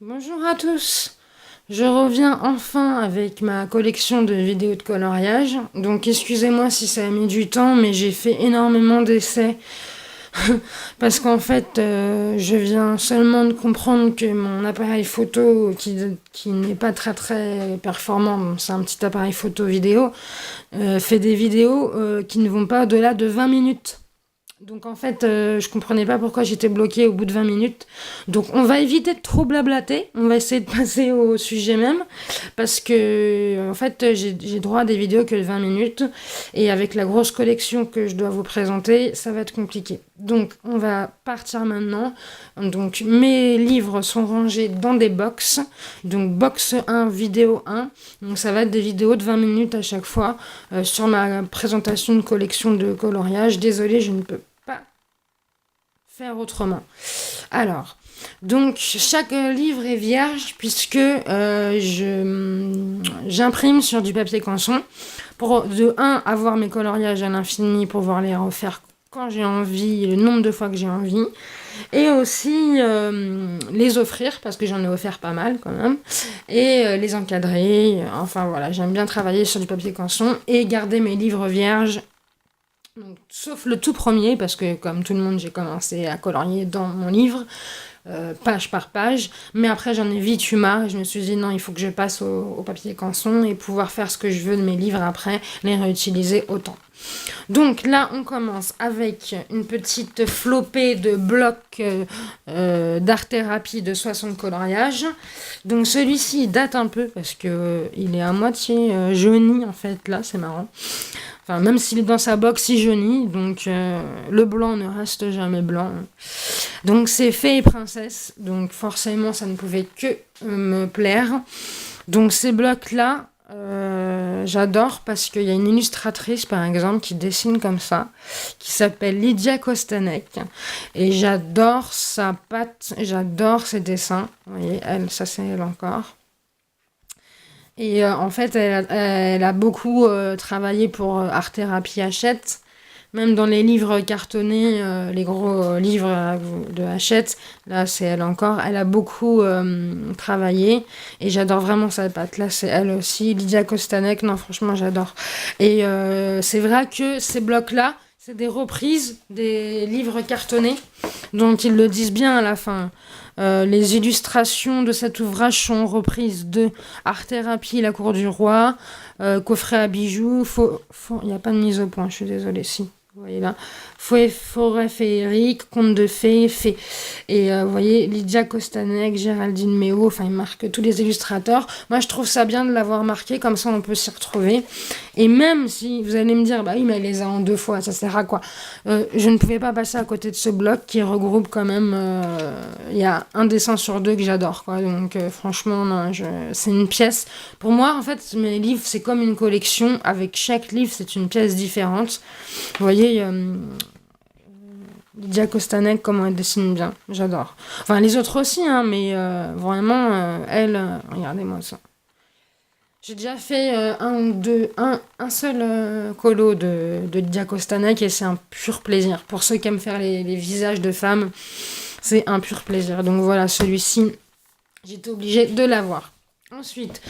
Bonjour à tous. Je reviens enfin avec ma collection de vidéos de coloriage. Donc excusez-moi si ça a mis du temps, mais j'ai fait énormément d'essais parce qu'en fait, je viens seulement de comprendre que mon appareil photo, qui n'est pas très très performant, bon, c'est un petit appareil photo vidéo, fait des vidéos qui ne vont pas au-delà de 20 minutes. Donc en fait, je comprenais pas pourquoi j'étais bloquée au bout de 20 minutes. Donc on va éviter de trop blablater, on va essayer de passer au sujet même, parce que en fait j'ai droit à des vidéos que de 20 minutes, et avec la grosse collection que je dois vous présenter, ça va être compliqué. Donc on va partir maintenant. Donc mes livres sont rangés dans des box, donc box 1, vidéo 1, donc ça va être des vidéos de 20 minutes à chaque fois sur ma présentation de collection de coloriage. Désolée, je ne peux pas faire autrement. Alors, donc chaque livre est vierge puisque j'imprime sur du papier canson pour de un avoir mes coloriages à l'infini pour pouvoir les refaire quand j'ai envie, le nombre de fois que j'ai envie, et aussi les offrir parce que j'en ai offert pas mal quand même, et les encadrer. Enfin voilà, j'aime bien travailler sur du papier canson et garder mes livres vierges. Donc, sauf le tout premier, parce que comme tout le monde, j'ai commencé à colorier dans mon livre, page par page. Mais après, j'en ai vite eu marre. Je me suis dit, non, il faut que je passe au papier canson et pouvoir faire ce que je veux de mes livres après, les réutiliser autant. Donc là, on commence avec une petite flopée de blocs d'art-thérapie de 60 coloriages. Donc celui-ci date un peu parce que il est à moitié jauni en fait. Là, c'est marrant. Enfin, même s'il est dans sa box, il jaunit. Donc le blanc ne reste jamais blanc. Donc c'est Fée et Princesse. Donc forcément, ça ne pouvait que me plaire. Donc ces blocs-là, j'adore parce qu'il y a une illustratrice, par exemple, qui dessine comme ça, qui s'appelle Lydia Kostanek. Et j'adore sa patte, j'adore ses dessins. Vous voyez, elle, ça c'est elle encore. Et en fait, elle a beaucoup travaillé pour Art Thérapie Hachette. Même dans les livres cartonnés, les gros livres de Hachette, là c'est elle encore. Elle a beaucoup travaillé et j'adore vraiment sa patte. Là c'est elle aussi. Lydia Kostanek, non franchement j'adore. Et c'est vrai que ces blocs-là, c'est des reprises des livres cartonnés. Donc ils le disent bien à la fin. Les illustrations de cet ouvrage sont reprises de Art Thérapie, La Cour du Roi, Coffret à bijoux. Il n'y a pas de mise au point, je suis désolée. Si. Vous voyez là, Forêt féerique, Conte de fées, fées. Et vous voyez, Lydia Kostanek, Géraldine Méo, enfin, ils marquent tous les illustrateurs. Moi, je trouve ça bien de l'avoir marqué, comme ça, on peut s'y retrouver. Et même si vous allez me dire, bah oui, mais elle les a en 2 fois, ça sert à quoi? Je ne pouvais pas passer à côté de ce bloc qui regroupe quand même. Il y a un dessin sur 2 que j'adore, quoi. Donc, franchement, non, c'est une pièce. Pour moi, en fait, mes livres, c'est comme une collection. Avec chaque livre, c'est une pièce différente. Vous voyez, Lydia Kostanek, comment elle dessine bien. J'adore. Enfin, les autres aussi, hein, mais vraiment, elle, regardez-moi ça. J'ai déjà fait un seul colo de Lydia Kostanek et c'est un pur plaisir. Pour ceux qui aiment faire les visages de femmes, c'est un pur plaisir. Donc voilà, celui-ci, j'étais obligée de l'avoir. Ensuite,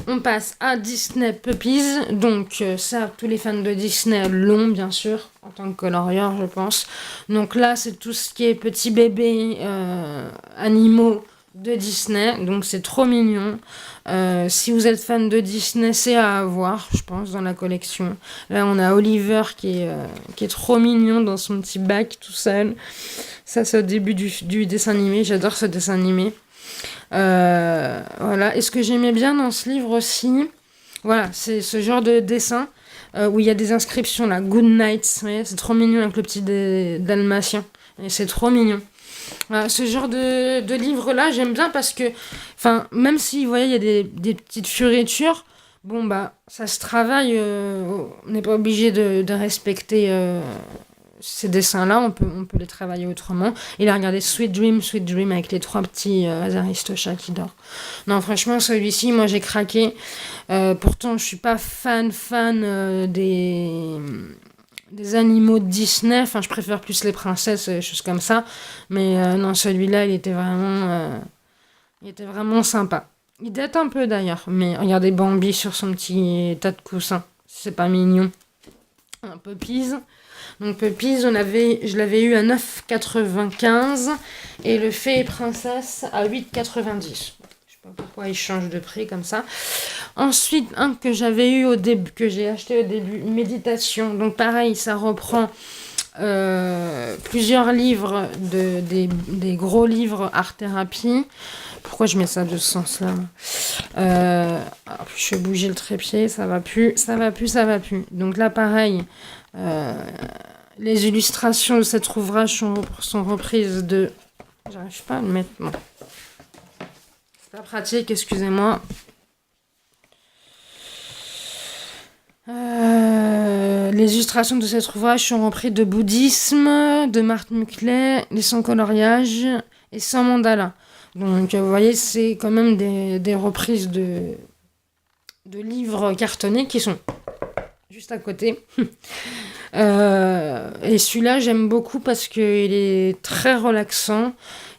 on passe à Disney Puppies. Donc ça, tous les fans de Disney l'ont, bien sûr, en tant que colorieur, je pense. Donc là, c'est tout ce qui est petits bébés animaux de Disney. Donc c'est trop mignon. Si vous êtes fan de Disney, c'est à avoir, je pense, dans la collection. Là, on a Oliver qui est trop mignon dans son petit bac tout seul. Ça, c'est au début du dessin animé. J'adore ce dessin animé. Voilà. Et ce que j'aimais bien dans ce livre aussi, voilà, c'est ce genre de dessin où il y a des inscriptions là, Good Night, c'est trop mignon avec le petit dalmatien. Et c'est trop mignon. Voilà, ce genre de livre-là, j'aime bien parce que, enfin, même si, vous voyez, il y a des petites fioritures, bon, bah, ça se travaille, on n'est pas obligé de respecter ces dessins-là, on peut les travailler autrement. Et là, regardez, Sweet Dream, avec les 3 petits Aristochats qui dorment. Non, franchement, celui-ci, moi, j'ai craqué. Pourtant, je suis pas fan des animaux de Disney. Enfin, je préfère plus les princesses et des choses comme ça. Mais non, celui-là, il était vraiment Il était vraiment sympa. Il date un peu d'ailleurs, mais regardez Bambi sur son petit tas de coussins. C'est pas mignon. Un Puppies. Donc Puppies, je l'avais eu à 9,95 et le Fée et Princesse à 8,90. Je sais pas pourquoi ils changent de prix comme ça. Ensuite, un que j'avais eu au début, que j'ai acheté au début, Méditation. Donc pareil, ça reprend plusieurs livres, des gros livres art-thérapie. Pourquoi je mets ça de ce sens-là? Je vais bouger le trépied, ça va plus. Donc là, pareil, les illustrations de cet ouvrage sont reprises de... J'arrive pas à le mettre, non. C'est pas pratique, excusez-moi. Les illustrations de cet ouvrage sont reprises de Bouddhisme, de Marthe Muclet, les sans coloriage et sans mandala. Donc vous voyez, c'est quand même des reprises de livres cartonnés qui sont juste à côté. Et celui-là, j'aime beaucoup parce qu'il est très relaxant.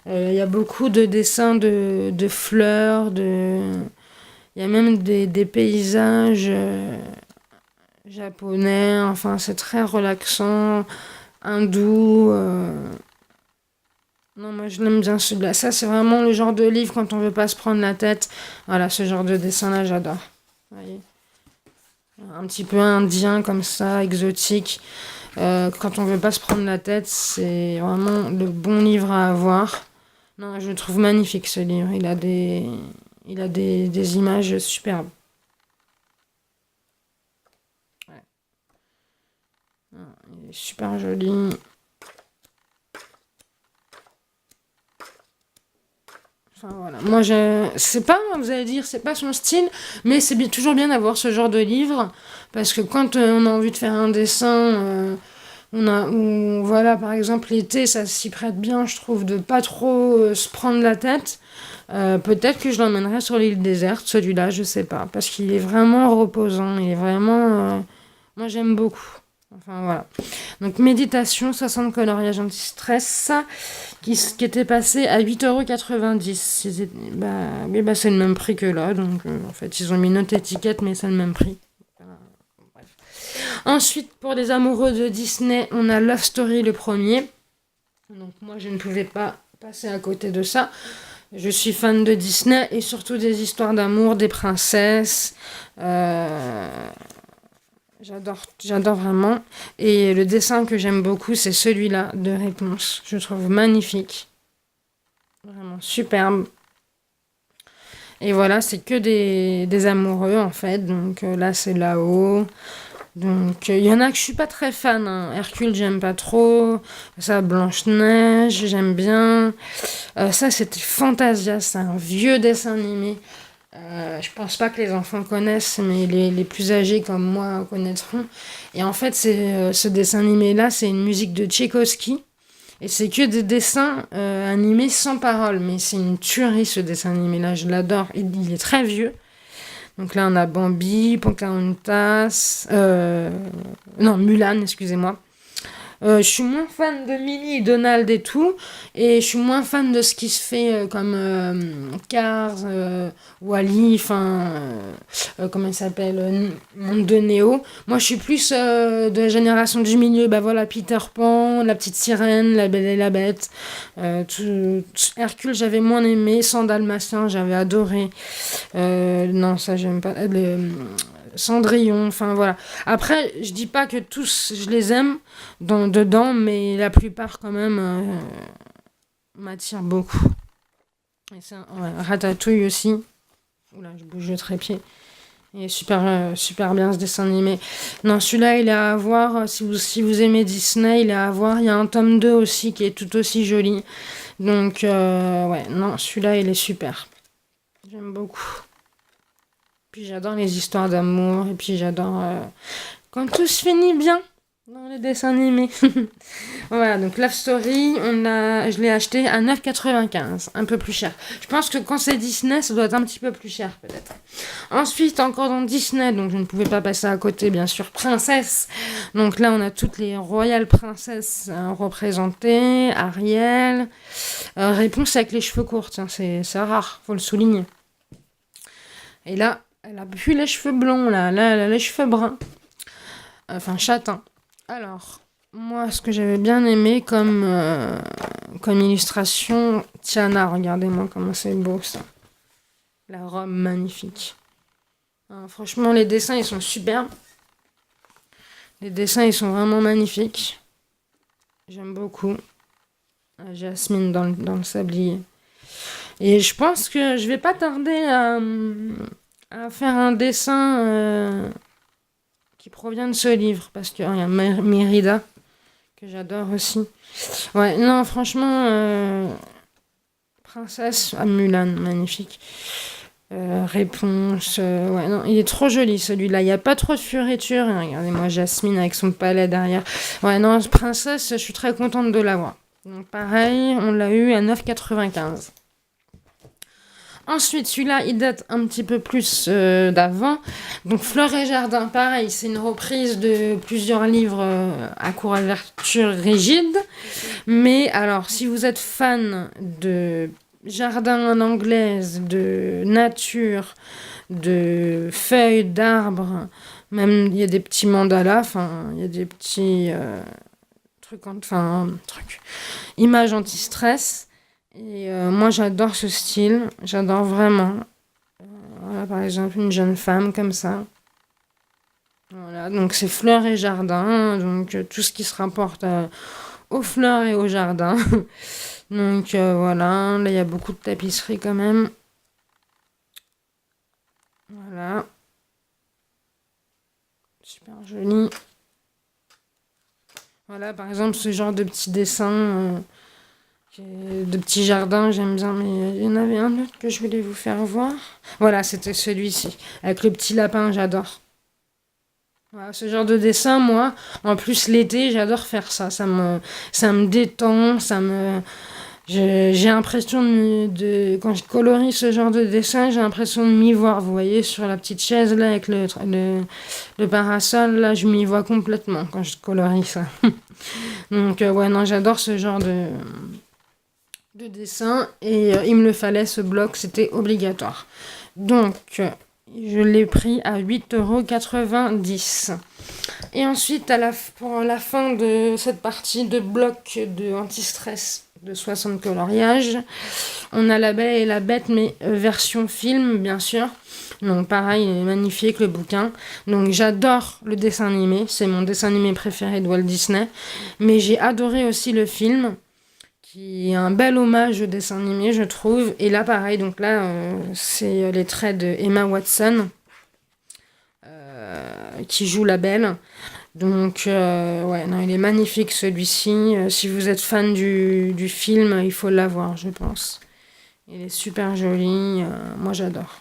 Il y a beaucoup de dessins de fleurs, il y a même des paysages japonais. Enfin, c'est très relaxant, hindou. Non, moi je l'aime bien celui-là. Ça, c'est vraiment le genre de livre quand on veut pas se prendre la tête. Voilà, ce genre de dessin-là, j'adore. Vous voyez, un petit peu indien comme ça, exotique. Quand on veut pas se prendre la tête, c'est vraiment le bon livre à avoir. Non, je le trouve magnifique ce livre. Il a des images superbes. Ouais. Il est super joli. Enfin voilà, moi c'est pas, vous allez dire, c'est pas son style, mais c'est toujours bien d'avoir ce genre de livre, parce que quand on a envie de faire un dessin, voilà, par exemple l'été, ça s'y prête bien, je trouve, de pas trop se prendre la tête. Peut-être que je l'emmènerai sur l'île déserte, celui-là, je sais pas, parce qu'il est vraiment reposant, il est vraiment, moi j'aime beaucoup. Enfin voilà. Donc méditation, 60 coloriages anti-stress, qui était passé à 8,90 €. Oui, c'est le même prix que là. Donc en fait, ils ont mis une autre étiquette, mais c'est le même prix. Bref. Ensuite, pour les amoureux de Disney, on a Love Story le premier. Donc moi, je ne pouvais pas passer à côté de ça. Je suis fan de Disney et surtout des histoires d'amour, des princesses. J'adore vraiment. Et le dessin que j'aime beaucoup, c'est celui-là de Réponse. Je le trouve magnifique. Vraiment superbe. Et voilà, c'est que des amoureux en fait. Donc là, c'est là-haut. Donc il y en a que je suis pas très fan. Hein. Hercule, j'aime pas trop. Ça, Blanche-Neige, j'aime bien. Ça, c'était Fantasia. C'est un vieux dessin animé. Je pense pas que les enfants connaissent, mais les plus âgés comme moi connaîtront. Et en fait, ce dessin animé-là, c'est une musique de Tchaïkovski. Et c'est que des dessins animés sans parole. Mais c'est une tuerie, ce dessin animé-là. Je l'adore. Il est très vieux. Donc là, on a Bambi, Pocahontas... non, Mulan, excusez-moi. Je suis moins fan de Minnie et Donald et tout, et je suis moins fan de ce qui se fait comme Cars, Wall-E, comment il s'appelle, Monde de Néo. Moi, je suis plus de la génération du milieu. Bah voilà, Peter Pan, La Petite Sirène, La Belle et la Bête. Hercule, j'avais moins aimé. Sans Dalmatien, j'avais adoré. Non, ça, j'aime pas. Cendrillon, enfin voilà. Après, je dis pas que tous je les aime dedans, mais la plupart quand même m'attirent beaucoup. Et ça, ouais, Ratatouille aussi. Oula, je bouge le trépied. Il est super bien ce dessin animé. Non, celui-là, il est à voir. Si vous aimez Disney, il est à voir. Il y a un tome 2 aussi qui est tout aussi joli. Donc, ouais, non, celui-là, il est super. J'aime beaucoup. Puis j'adore les histoires d'amour, et puis j'adore quand tout se finit bien. dans les dessins animés. Voilà, donc Love Story, je l'ai acheté à 9,95, un peu plus cher. Je pense que quand c'est Disney, ça doit être un petit peu plus cher peut-être. Ensuite, encore dans Disney, donc je ne pouvais pas passer à côté, bien sûr, Princesse. Donc là, on a toutes les royales princesses représentées, Ariel. Réponse avec les cheveux courts, tiens, c'est rare, faut le souligner. Et là, elle a plus les cheveux blonds, là elle a les cheveux bruns. Enfin, châtains. Alors, moi, ce que j'avais bien aimé comme illustration, Tiana, regardez-moi comment c'est beau ça. La robe magnifique. Franchement, les dessins, ils sont superbes. Les dessins, ils sont vraiment magnifiques. J'aime beaucoup. Jasmine dans le sablier. Et je pense que je vais pas tarder à faire un dessin qui provient de ce livre. Parce qu'il y a Mérida, que j'adore aussi. Ouais, non, franchement, Princesse à Mulan, magnifique. Réponse, ouais, non, il est trop joli celui-là. Il n'y a pas trop de fioritures. Regardez-moi Jasmine avec son palais derrière. Ouais, non, Princesse, je suis très contente de l'avoir. Donc pareil, on l'a eu à 9,95. Ensuite, celui-là, il date un petit peu plus d'avant. Donc, Fleurs et Jardin, pareil, c'est une reprise de plusieurs livres à couverture rigide. Mais alors, si vous êtes fan de jardin en anglaise, de nature, de feuilles d'arbres, même il y a des petits mandalas, enfin, il y a des petits images anti-stress. Et moi, j'adore ce style, j'adore vraiment. Voilà, par exemple, une jeune femme comme ça. Voilà, donc c'est fleurs et jardin, donc tout ce qui se rapporte aux fleurs et au jardin. Donc voilà, là il y a beaucoup de tapisserie quand même. Voilà. Super joli. Voilà, par exemple, ce genre de petits dessins, de petits jardins, j'aime bien, mais il y en avait un autre que je voulais vous faire voir. Voilà, c'était celui-ci, avec le petit lapin, j'adore. Voilà, ce genre de dessin, moi, en plus l'été, j'adore faire ça. Ça me détend, j'ai l'impression quand je colorie ce genre de dessin, j'ai l'impression de m'y voir. Vous voyez, sur la petite chaise là, avec le parasol, là, je m'y vois complètement quand je colorie ça. Donc, ouais, non, j'adore ce genre de dessin. Et il me le fallait, ce bloc, c'était obligatoire. Donc, je l'ai pris à 8,90 €. Et ensuite, pour la fin de cette partie de bloc de anti-stress de 60 coloriages, on a La Belle et la Bête, mais version film, bien sûr. Donc pareil, il est magnifique le bouquin. Donc j'adore le dessin animé, c'est mon dessin animé préféré de Walt Disney. Mais j'ai adoré aussi le film, qui est un bel hommage au dessin animé, je trouve. Et là, pareil, donc là, c'est les traits de Emma Watson, qui joue la Belle. Donc, ouais, non, il est magnifique celui-ci. Si vous êtes fan du film, il faut l'avoir, je pense. Il est super joli. Moi, j'adore.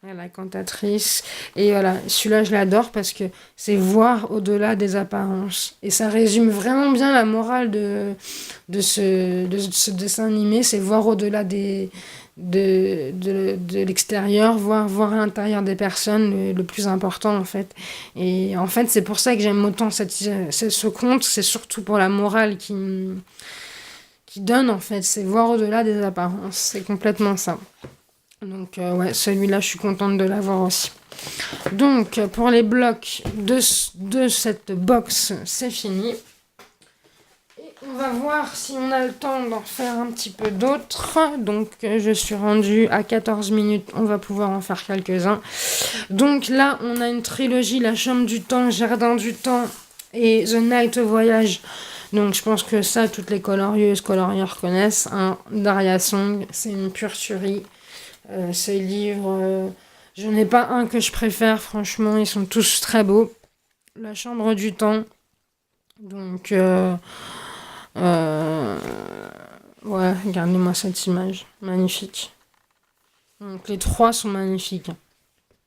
La cantatrice. Et voilà, celui-là, je l'adore parce que c'est voir au-delà des apparences. Et ça résume vraiment bien la morale de ce dessin animé. C'est voir au-delà de l'extérieur, voir à l'intérieur des personnes, le plus important en fait. Et en fait, c'est pour ça que j'aime autant ce conte. C'est surtout pour la morale qui donne en fait. C'est voir au-delà des apparences. C'est complètement ça. Donc ouais, celui-là, je suis contente de l'avoir aussi. Donc pour les blocs de cette box, c'est fini. Et on va voir si on a le temps d'en faire un petit peu d'autres. Donc je suis rendue à 14 minutes, on va pouvoir en faire quelques-uns. Donc là, on a une trilogie, La Chambre du Temps, Jardin du Temps et The Night Voyage. Donc je pense que ça, toutes les colorieurs connaissent. Hein. Daria Song, c'est une pure tuerie. Ces livres, je n'ai pas un que je préfère, franchement, ils sont tous très beaux. La Chambre du Temps, donc, ouais, regardez-moi cette image, magnifique. Donc les trois sont magnifiques,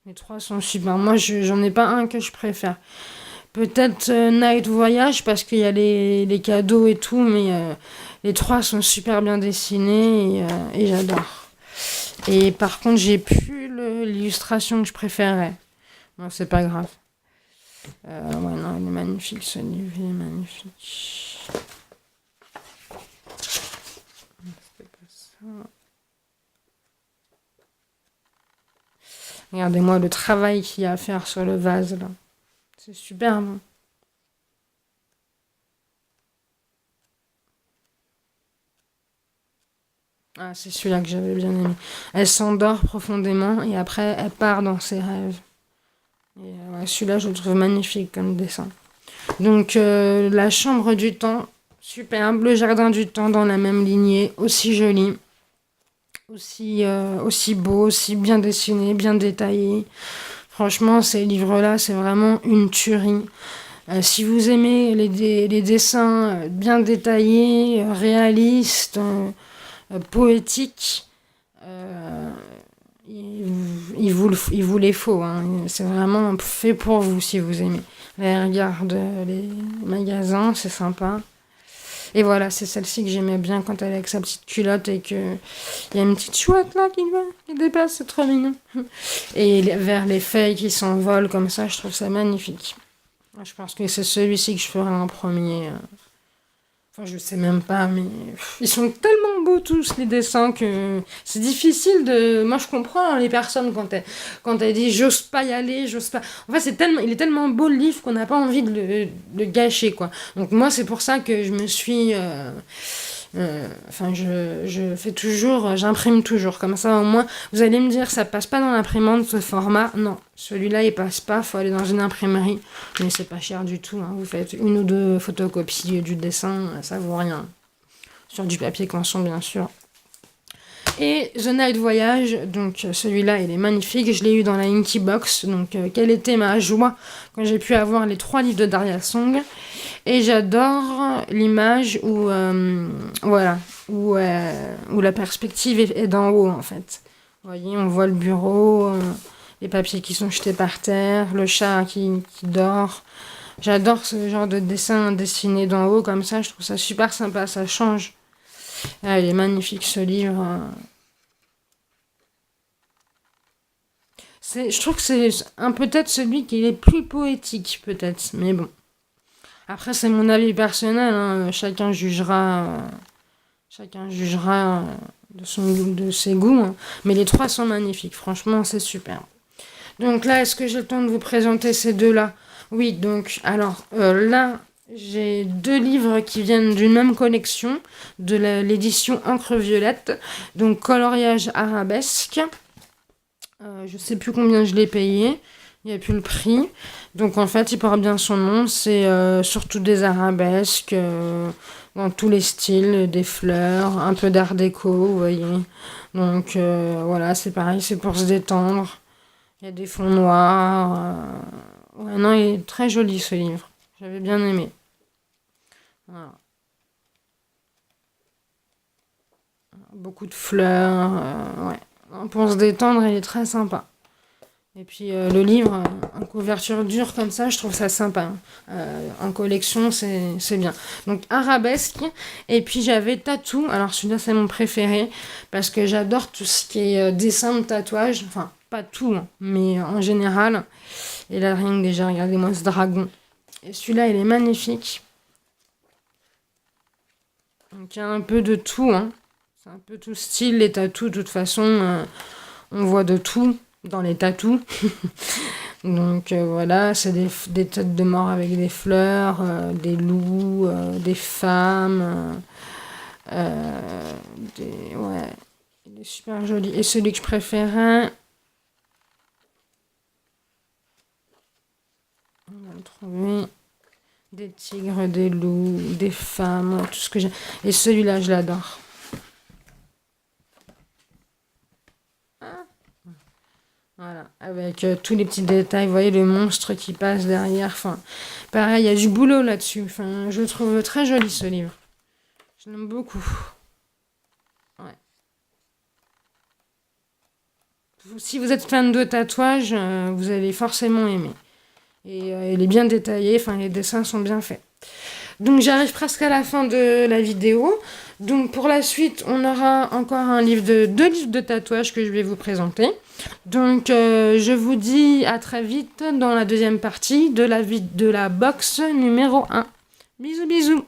les trois sont super. Moi, j'en ai pas un que je préfère. Peut-être Night Voyage parce qu'il y a les cadeaux et tout, mais les trois sont super bien dessinés et j'adore. Et par contre, j'ai plus l'illustration que je préférais. Bon, c'est pas grave. Ouais, non, il est magnifique ce livre, il est magnifique. C'était pas ça. Regardez-moi le travail qu'il y a à faire sur le vase là. C'est superbe. Ah, c'est celui-là que j'avais bien aimé. Elle s'endort profondément et après elle part dans ses rêves. Et ouais, celui-là, je le trouve magnifique comme dessin. Donc, la chambre du temps, superbe. Le jardin du temps dans la même lignée, aussi joli, aussi beau, aussi bien dessiné, bien détaillé. Franchement, ces livres-là, c'est vraiment une tuerie. Si vous aimez les dessins bien détaillés, réalistes, poétiques, euh, il vous les faut. Hein. C'est vraiment fait pour vous si vous aimez. Les regarde les magasins, c'est sympa. Et voilà, c'est celle-ci que j'aimais bien quand elle est avec sa petite culotte et que il y a une petite chouette là qui dépasse, c'est trop mignon. Et vers les feuilles qui s'envolent comme ça, je trouve ça magnifique. Je pense que c'est celui-ci que je ferai en premier. Enfin, je sais même pas, mais ils sont tellement beaux tous les dessins que c'est difficile de. Moi, je comprends les personnes quand elles disent j'ose pas y aller, j'ose pas. En fait, il est tellement beau le livre qu'on n'a pas envie de le gâcher, quoi. Donc moi, c'est pour ça que je me suis enfin, je fais toujours, j'imprime toujours. Comme ça, au moins, vous allez me dire, ça passe pas dans l'imprimante ce format. Non, celui-là, il passe pas. Faut aller dans une imprimerie. Mais c'est pas cher du tout. Hein. Vous faites une ou deux photocopies du dessin, ça vaut rien. Sur du papier canson, bien sûr. Et The Night Voyage, donc celui-là, il est magnifique. Je l'ai eu dans la Inky Box. Donc, quelle était ma joie quand j'ai pu avoir les 3 livres de Daria Song. Et j'adore l'image où, voilà, où la perspective est d'en haut, en fait. Vous voyez, on voit le bureau, les papiers qui sont jetés par terre, le chat qui dort. J'adore ce genre de dessin dessiné d'en haut, comme ça. Je trouve ça super sympa, ça change. Ah, il est magnifique, ce livre. Je trouve que c'est peut-être celui qui est le plus poétique, peut-être. Mais bon. Après, c'est mon avis personnel. Hein. Chacun jugera de ses goûts. Hein. Mais les trois sont magnifiques. Franchement, c'est super. Donc là, est-ce que j'ai le temps de vous présenter ces deux-là? Oui, donc, alors, là, j'ai 2 livres qui viennent d'une même collection, de l'édition Encre Violette. Donc, coloriage arabesque. Je sais plus combien je l'ai payé. Il n'y a plus le prix. Donc en fait, il porte bien son nom. C'est surtout des arabesques dans tous les styles, des fleurs, un peu d'art déco, vous voyez. Donc voilà, c'est pareil, c'est pour se détendre. Il y a des fonds noirs. Ouais, non, il est très joli ce livre. J'avais bien aimé. Voilà. Beaucoup de fleurs. Ouais. Pour se détendre, il est très sympa. Et puis le livre en couverture dure comme ça, je trouve ça sympa. Hein. En collection, c'est bien. Donc arabesque. Et puis j'avais tatou. Alors celui-là, c'est mon préféré. Parce que j'adore tout ce qui est dessin de tatouage. Enfin, pas tout, hein, mais en général. Et là, rien que déjà, regardez-moi ce dragon. Et celui-là, il est magnifique. Donc il y a un peu de tout. Hein. C'est un peu tout style, les tatous. De toute façon, on voit de tout dans les tatous. Donc voilà, c'est des têtes de mort avec des fleurs, des loups, des femmes. Euh, ouais, il est super joli. Et celui que je préférais, on va le trouver. Des tigres, des loups, des femmes, tout ce que j'ai. Et celui-là, je l'adore. Voilà, avec tous les petits détails, vous voyez le monstre qui passe derrière. Enfin, pareil, il y a du boulot là-dessus. Enfin, je le trouve très joli ce livre. Je l'aime beaucoup. Ouais. Si vous êtes fan de tatouage, vous allez forcément aimer. Et il est bien détaillé, enfin les dessins sont bien faits. Donc j'arrive presque à la fin de la vidéo. Donc pour la suite, on aura encore deux livres de tatouage que je vais vous présenter. Donc je vous dis à très vite dans la deuxième partie de la box numéro 1. Bisous bisous.